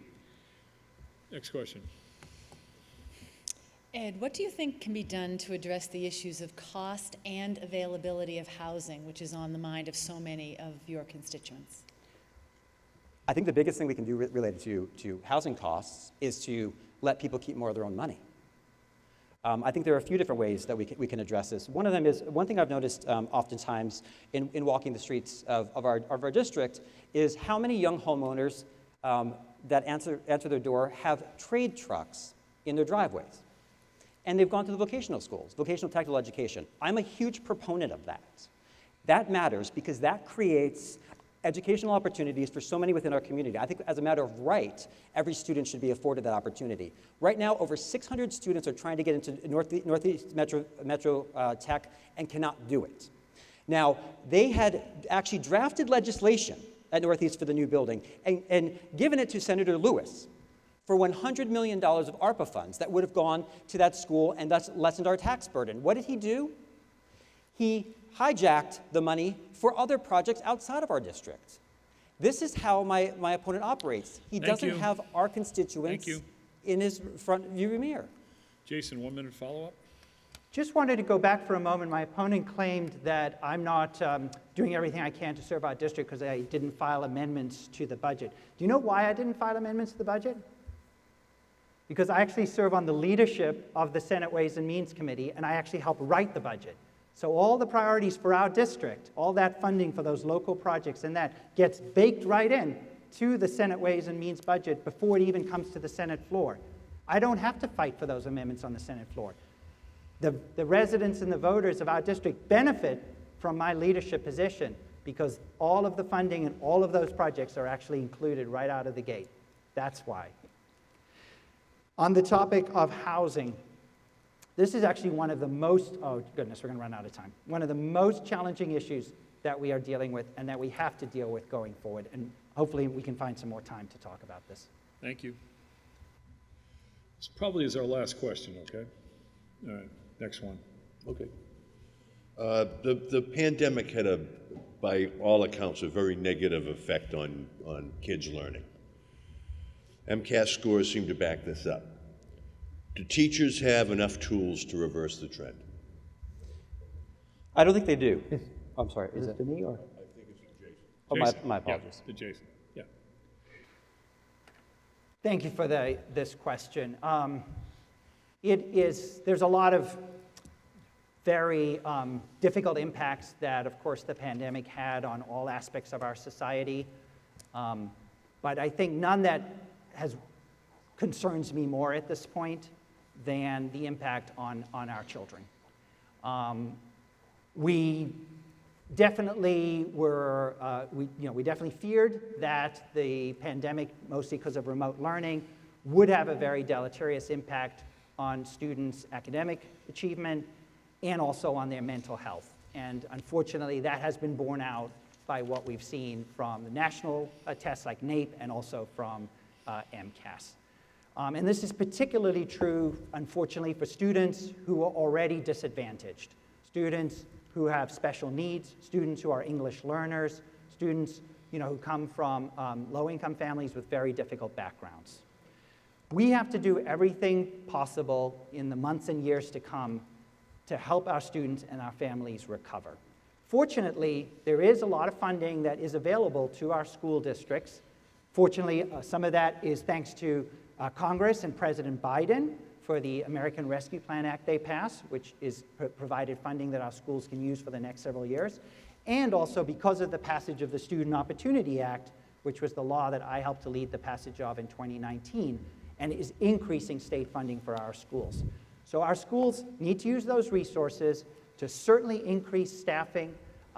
Next question. Ed, what do you think can be done to address the issues of cost and availability of housing, which is on the mind of so many of your constituents? I think the biggest thing we can do related to housing costs is to let people keep more of their own money. I think there are a few different ways that we can address this. One of them is, one thing I've noticed oftentimes in walking the streets of our district is how many young homeowners that answer their door have trade trucks in their driveways. And they've gone to the vocational schools, vocational technical education. I'm a huge proponent of that. That matters because that creates educational opportunities for so many within our community. I think as a matter of right, every student should be afforded that opportunity. Right now, over 600 students are trying to get into Northeast Metro Tech and cannot do it. Now, they had actually drafted legislation at Northeast for the new building and given it to Senator Lewis for $100 million of ARPA funds that would have gone to that school and thus lessened our tax burden. What did he do? He hijacked the money for other projects outside of our district. This is how my opponent operates. He doesn't have our constituents in his front view mirror. Jason, 1 minute follow-up. Just wanted to go back for a moment. My opponent claimed that I'm not doing everything I can to serve our district because I didn't file amendments to the budget. Do you know why I didn't file amendments to the budget? Because I actually serve on the leadership of the Senate Ways and Means Committee, and I actually help write the budget. So all the priorities for our district, all that funding for those local projects, and that gets baked right in to the Senate Ways and Means budget before it even comes to the Senate floor. I don't have to fight for those amendments on the Senate floor. The residents and the voters of our district benefit from my leadership position because all of the funding and all of those projects are actually included right out of the gate. That's why. On the topic of housing, this is actually one of the most, oh goodness, we're going to run out of time. One of the most challenging issues that we are dealing with and that we have to deal with going forward. And hopefully we can find some more time to talk about this. Thank you. This probably is our last question, okay? All right, next one. Okay. The pandemic had by all accounts, a very negative effect on kids' learning. MCAS scores seem to back this up. Do teachers have enough tools to reverse the trend? I don't think they do. I'm sorry, is it? To me, or? I think it's Jason. Oh, Jason? my apologies. Yeah, to Jason, yeah. Thank you for this question. There's a lot of very difficult impacts that, of course, the pandemic had on all aspects of our society. But I think none that concerns me more at this point than the impact on our children. We definitely we definitely feared that the pandemic, mostly because of remote learning, would have a very deleterious impact on students' academic achievement and also on their mental health. And unfortunately, that has been borne out by what we've seen from the national tests like NAEP and also from MCAS. And this is particularly true, unfortunately, for students who are already disadvantaged. Students who have special needs, students who are English learners, students who come from low-income families with very difficult backgrounds. We have to do everything possible in the months and years to come to help our students and our families recover. Fortunately, there is a lot of funding that is available to our school districts. Fortunately, some of that is thanks to Congress and President Biden for the American Rescue Plan Act they passed, which is provided funding that our schools can use for the next several years, and also because of the passage of the Student Opportunity Act, which was the law that I helped to lead the passage of in 2019, and is increasing state funding for our schools. So our schools need to use those resources to certainly increase staffing,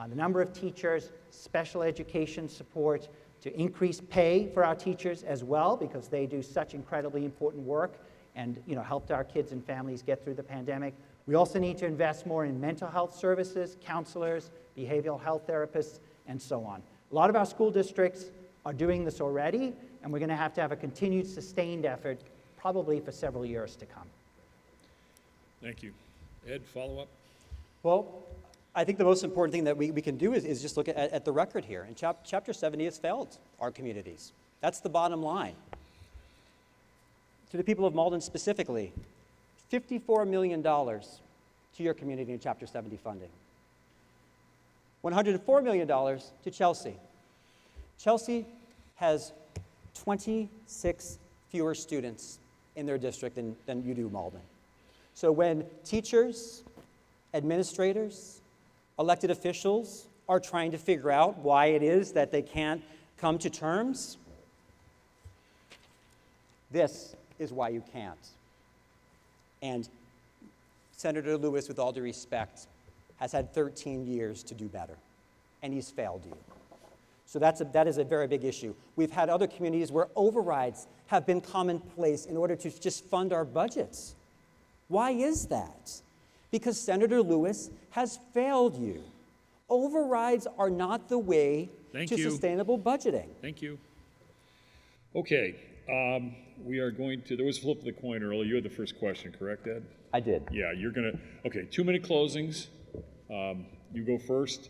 the number of teachers, special education support, to increase pay for our teachers as well, because they do such incredibly important work and helped our kids and families get through the pandemic. We also need to invest more in mental health services, counselors, behavioral health therapists, and so on. A lot of our school districts are doing this already, and we're going to have a continued sustained effort probably for several years to come. Thank you. Ed, follow up? Well, I think the most important thing that we can do is just look at the record here. And Chapter 70 has failed our communities. That's the bottom line. To the people of Malden specifically, $54 million to your community in Chapter 70 funding. $104 million to Chelsea. Chelsea has 26 fewer students in their district than you do, Malden. So when teachers, administrators, elected officials are trying to figure out why it is that they can't come to terms, this is why you can't. And Senator Lewis, with all due respect, has had 13 years to do better, and he's failed you. So that is a very big issue. We've had other communities where overrides have been commonplace in order to just fund our budgets. Why is that? Because Senator Lewis has failed you. Overrides are not the way to sustainable budgeting. Thank you. Okay, we are going to, there was a flip of the coin earlier. You had the first question, correct, Ed? I did. Yeah, you're going to, okay, 2-minute closings. You go first.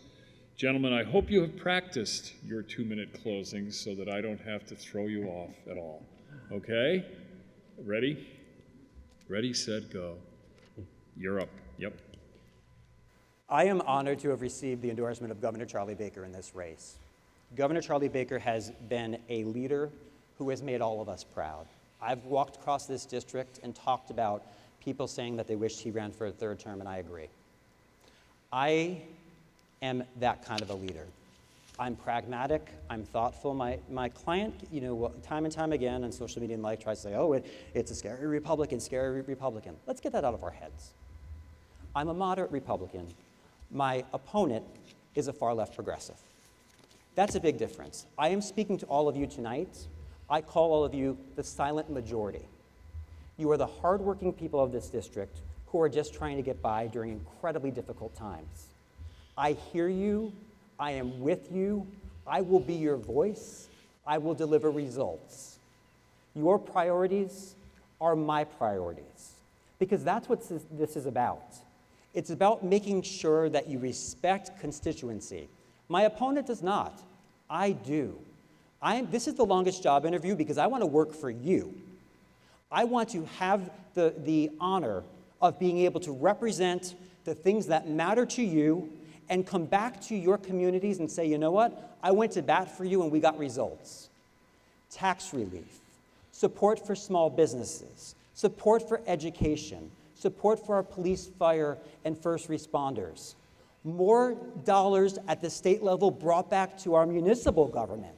Gentlemen, I hope you have practiced your 2-minute closings so that I don't have to throw you off at all. Okay? Ready? Ready, set, go. You're up. Yep. I am honored to have received the endorsement of Governor Charlie Baker in this race. Governor Charlie Baker has been a leader who has made all of us proud. I've walked across this district and talked about people saying that they wished he ran for a third term, and I agree. I am that kind of a leader. I'm pragmatic, I'm thoughtful. My client, time and time again on social media and life tries to say, oh, it's a scary Republican. Let's get that out of our heads. I'm a moderate Republican. My opponent is a far-left progressive. That's a big difference. I am speaking to all of you tonight. I call all of you the silent majority. You are the hardworking people of this district who are just trying to get by during incredibly difficult times. I hear you. I am with you. I will be your voice. I will deliver results. Your priorities are my priorities, because that's what this is about. It's about making sure that you respect constituency. My opponent does not. I do. This is the longest job interview because I want to work for you. I want to have the honor of being able to represent the things that matter to you and come back to your communities and say, you know what? I went to bat for you and we got results. Tax relief, support for small businesses, support for education, support for our police, fire, and first responders. More dollars at the state level brought back to our municipal government,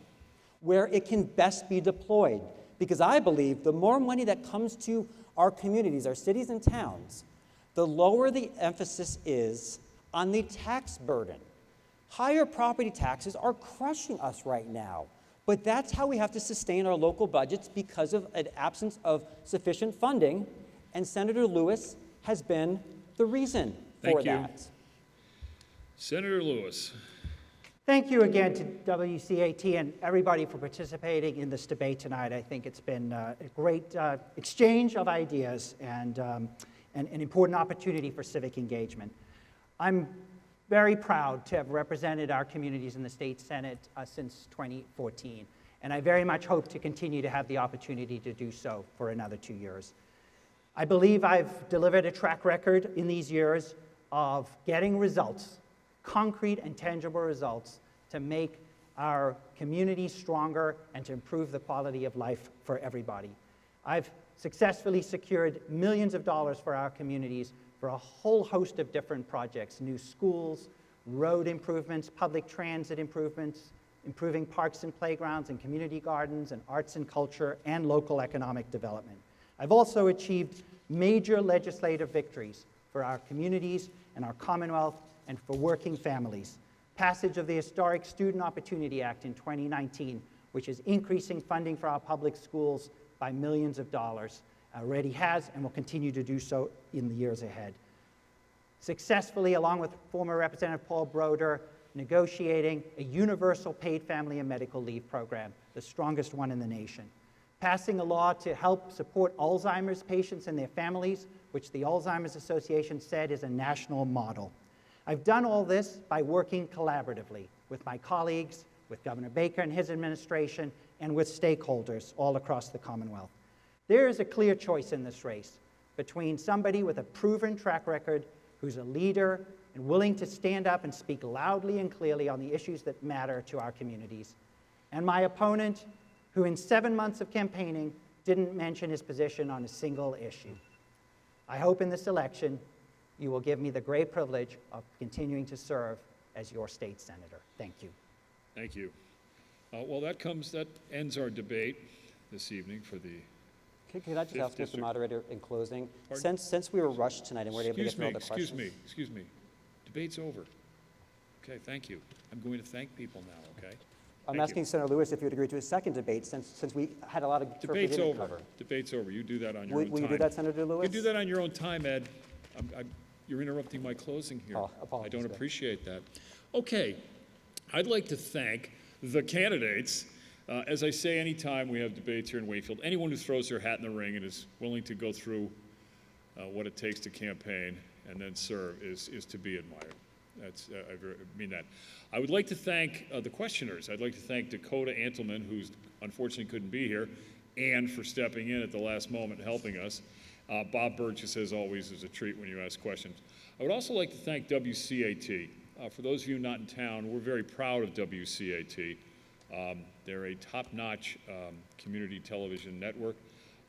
where it can best be deployed. Because I believe the more money that comes to our communities, our cities and towns, the lower the emphasis is on the tax burden. Higher property taxes are crushing us right now. But that's how we have to sustain our local budgets because of an absence of sufficient funding, and Senator Lewis has been the reason for Thank you. that. Senator Lewis. Thank you again to WCAT and everybody for participating in this debate tonight. I think it's been a great exchange of ideas and an important opportunity for civic engagement. I'm very proud to have represented our communities in the state Senate since 2014, and I very much hope to continue to have the opportunity to do so for another 2 years. I believe I've delivered a track record in these years of getting results, concrete and tangible results, to make our communities stronger and to improve the quality of life for everybody. I've successfully secured millions of dollars for our communities for a whole host of different projects: new schools, road improvements, public transit improvements, improving parks and playgrounds and community gardens, and arts and culture, and local economic development. I've also achieved major legislative victories for our communities and our Commonwealth and for working families. Passage of the historic Student Opportunity Act in 2019, which is increasing funding for our public schools by millions of dollars, already has and will continue to do so in the years ahead. Successfully, along with former Representative Paul Broder, negotiating a universal paid family and medical leave program, the strongest one in the nation. Passing a law to help support Alzheimer's patients and their families, which the Alzheimer's Association said is a national model. I've done all this by working collaboratively with my colleagues, with Governor Baker and his administration, and with stakeholders all across the Commonwealth. There is a clear choice in this race between somebody with a proven track record, who's a leader and willing to stand up and speak loudly and clearly on the issues that matter to our communities, and my opponent, who in 7 months of campaigning didn't mention his position on a single issue. I hope in this election you will give me the great privilege of continuing to serve as your state senator. Thank you. Thank you. Well, that ends our debate this evening for the... Could I just Fifth ask, Mr. District. Moderator, in closing, Pardon? since we were rushed tonight and weren't able to get through all the questions. Excuse me. Debate's over. Okay, thank you. I'm going to thank people now, okay? I'm Thank asking you. Senator Lewis if you would agree to a second debate, since we had a lot of turf we Debate's didn't over. cover. Debate's over. You do that on your Will own time. you do that, Senator Lewis? You do that on your own time, Ed. You're interrupting my closing here. Oh, apologies, I don't Ed. appreciate that. Okay, I'd like to thank the candidates. As I say, anytime we have debates here in Wakefield, anyone who throws their hat in the ring and is willing to go through what it takes to campaign and then serve is to be admired. I mean that. I would like to thank the questioners. I'd like to thank Dakota Antelman, who unfortunately couldn't be here, and for stepping in at the last moment helping us. Bob Burgess, as always, is a treat when you ask questions. I would also like to thank WCAT. For those of you not in town, we're very proud of WCAT. They're a top-notch community television network.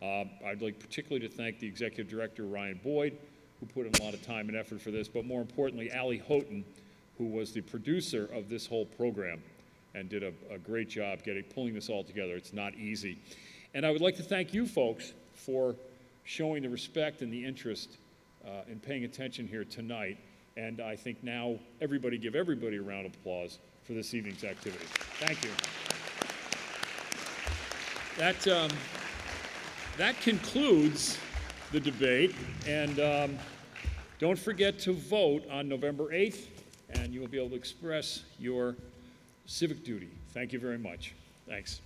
I'd like particularly to thank the executive director, Ryan Boyd, who put in a lot of time and effort for this, but more importantly, Allie Houghton, who was the producer of this whole program and did a great job pulling this all together. It's not easy. And I would like to thank you folks for showing the respect and the interest in paying attention here tonight. And I think now give everybody a round of applause for this evening's activity. Thank you. That concludes the debate, and don't forget to vote on November 8th, and you will be able to express your civic duty. Thank you very much. Thanks.